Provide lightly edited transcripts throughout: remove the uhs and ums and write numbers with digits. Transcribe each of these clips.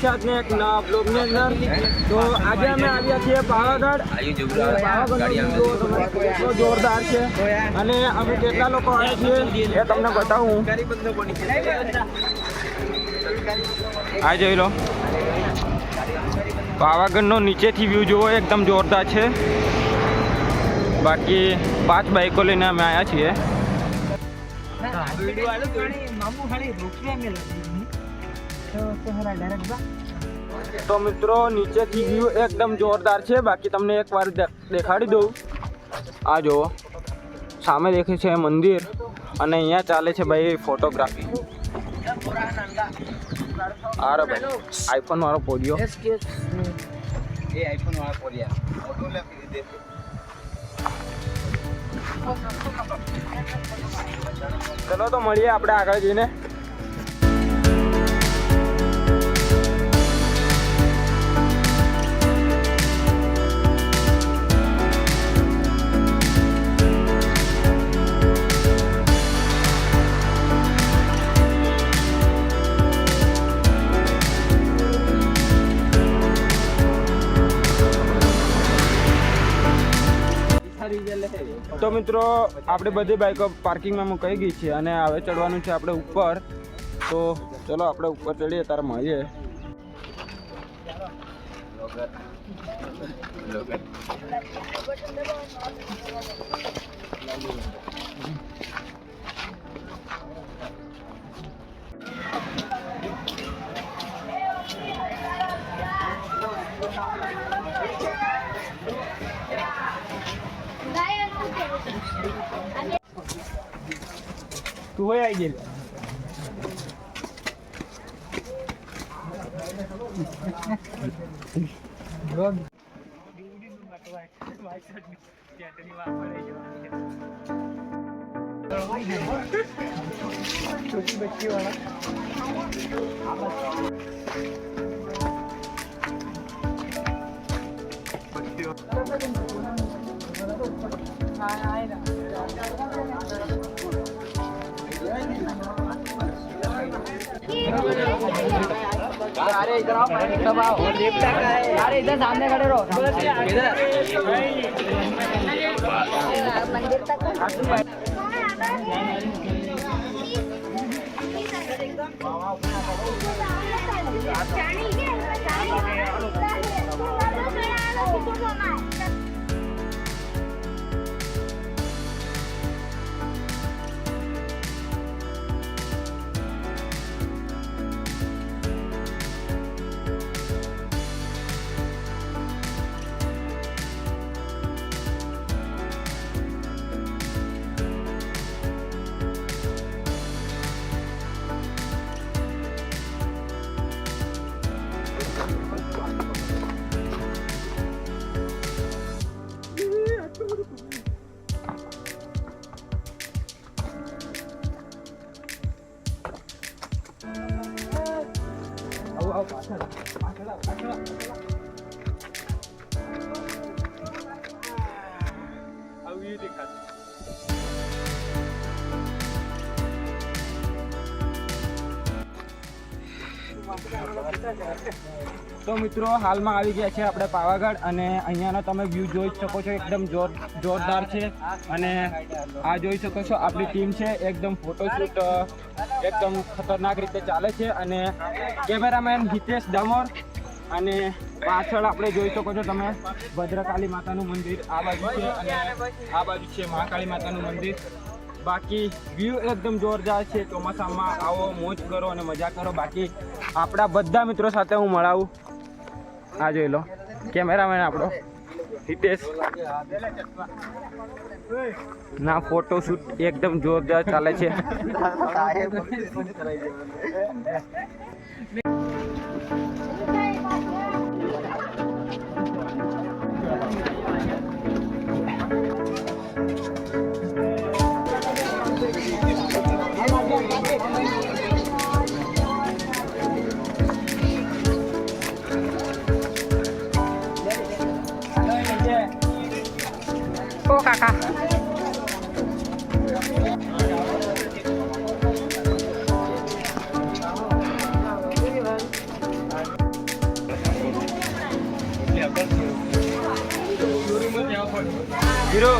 છે આજને એક નવા બ્લોગની અંદર. તો આજે અમે આવ્યા છીએ પાવાગઢ. એટલો જોરદાર છે અને અમે કેટલા લોકો આવ્યા છીએ એ તમને બતાવું. આ જોઈ લો, પાવાગઢનો નીચેથી વ્યૂ જોવો, એકદમ જોરદાર છે. બાકી 5 બાઈકો લઈને અમે આવ્યા છીએ. તો મિત્રો નીચેથી વ્યૂ એકદમ જોરદાર છે. બાકી તમને એકવાર દેખાડી દઉં. આ જુઓ, સામે દેખે છે મંદિર અને અહીંયા ચાલે છે ભાઈ ફોટોગ્રાફી. અરે ભાઈ આઈફોન વાળો પોડિયો. ચલો તો મળીએ આપણે આગળ જઈને. તો મિત્રો આપણે બધી બાઈકો પાર્કિંગમાં મુકાઈ ગઈ છે અને હવે ચડવાનું છે આપણે ઉપર. તો ચલો આપણે ઉપર ચડીએ, તારે મળીએ. તું હોય આવી ગયેલી. छोटी बच्ची वाला अरे इधर आओ, तब आओ. अरे इधर सामने खड़े रहो. इधर मंदिर तक તો મિત્રો હાલમાં આવી ગયા છે આપણે પાવાગઢ અને અહીંયાનો તમે વ્યૂ જોઈ શકો છો. એકદમ જોરદાર છે અને આ જોઈ શકો છો આપણી ટીમ છે. એકદમ ફોટોશૂટ એકદમ ખતરનાક રીતે ચાલે છે અને કેમેરામેન હિતેશ ડામોર અને પાછળ આપણે જોઈ શકો છો તમે ભદ્રકાળી માતાનું મંદિર આ બાજુ છે અને આ બાજુ છે મહાકાળી માતાનું મંદિર. બાકી વ્યૂ એકદમ જોરદાર છે. ચોમાસામાં આવો, મોજ કરો અને મજા કરો. બાકી આપણા બધા મિત્રો સાથે હું મળાવું. આ જોઈ લો કેમેરામેન આપણો હિતેશ ના ફોટોશૂટ એકદમ જોરદાર ચાલે છે. ઓ કાકા હીરો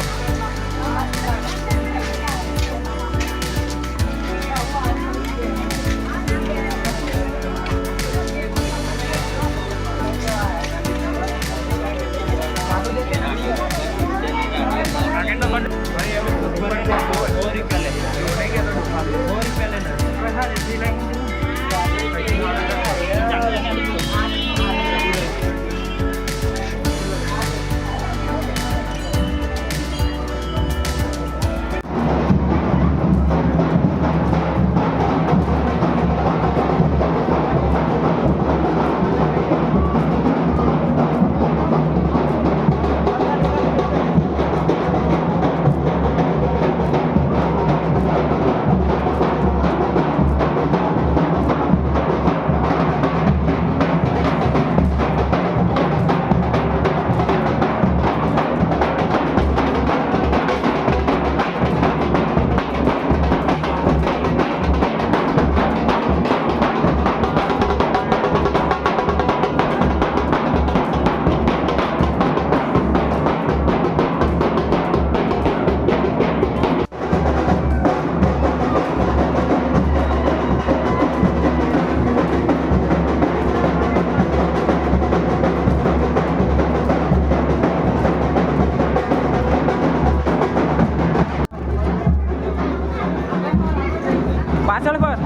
પાછળ પર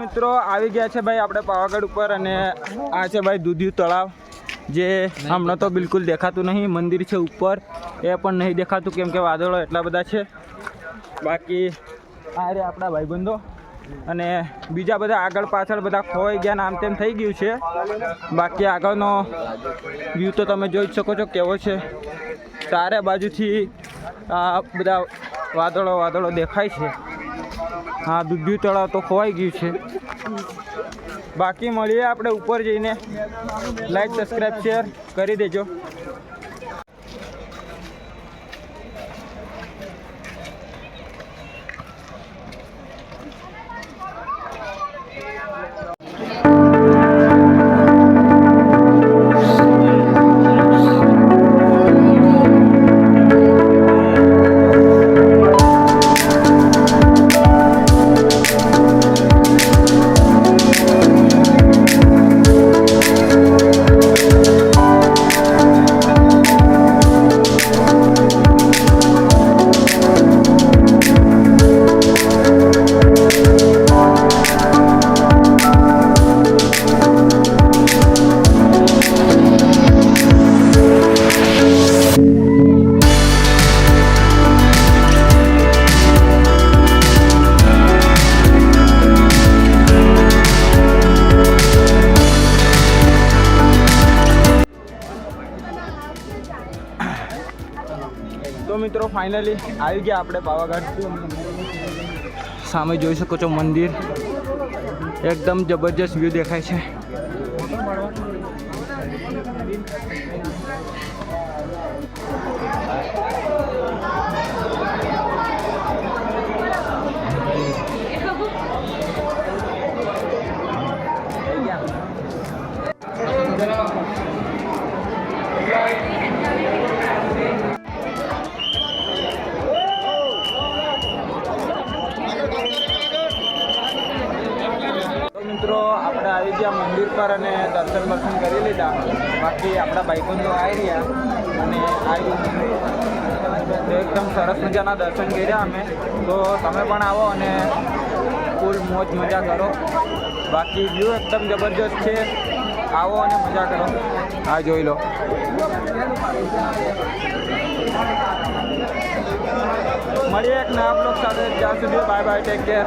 મિત્રો આવી ગયા છે ભાઈ આપણે પાવાગઢ ઉપર અને આ છે ભાઈ દૂધિયું તળાવ જે હમણાં તો બિલકુલ દેખાતું નહીં. મંદિર છે ઉપર એ પણ નહીં દેખાતું કેમ કે વાદળો એટલા બધા છે. બાકી આ રે આપણા ભાઈબંધો અને બીજા બધા આગળ પાછળ બધા ખોવાઈ ગયા ને આમ તેમ થઈ ગયું છે. બાકી આગળનો વ્યૂ તો તમે જોઈ જ શકો છો કેવો છે. ચારે બાજુથી આ બધા વાદળો દેખાય છે. હા દૂધિયું તળાવ તો ખોવાઈ ગયું છે. બાકી મળીએ આપણે ઉપર જઈને. લાઈક સબસ્ક્રાઈબ શેર કરી દેજો. તો મિત્રો ફાઇનલી આવી ગયા આપણે પાવાગઢ. સામે જોઈ શકો છો મંદિર એકદમ જબરજસ્ત વ્યૂ દેખાય છે. મિત્રો આપણે આવી ગયા મંદિર પર અને દર્શન કરી લીધા. બાકી આપણા ભાઈબંધો આવી રહ્યા અને એકદમ સરસ મજાના દર્શન કર્યા અમે. તો તમે પણ આવો અને ફૂલ મોજ મજા કરો. બાકી વ્યૂ એકદમ જબરજસ્ત છે. આવો અને મજા કરો. આ જોઈ લો. મળીએ એક નવા બ્લોગ સાથે. ત્યાં સુધી બાય બાય, ટેક કેર.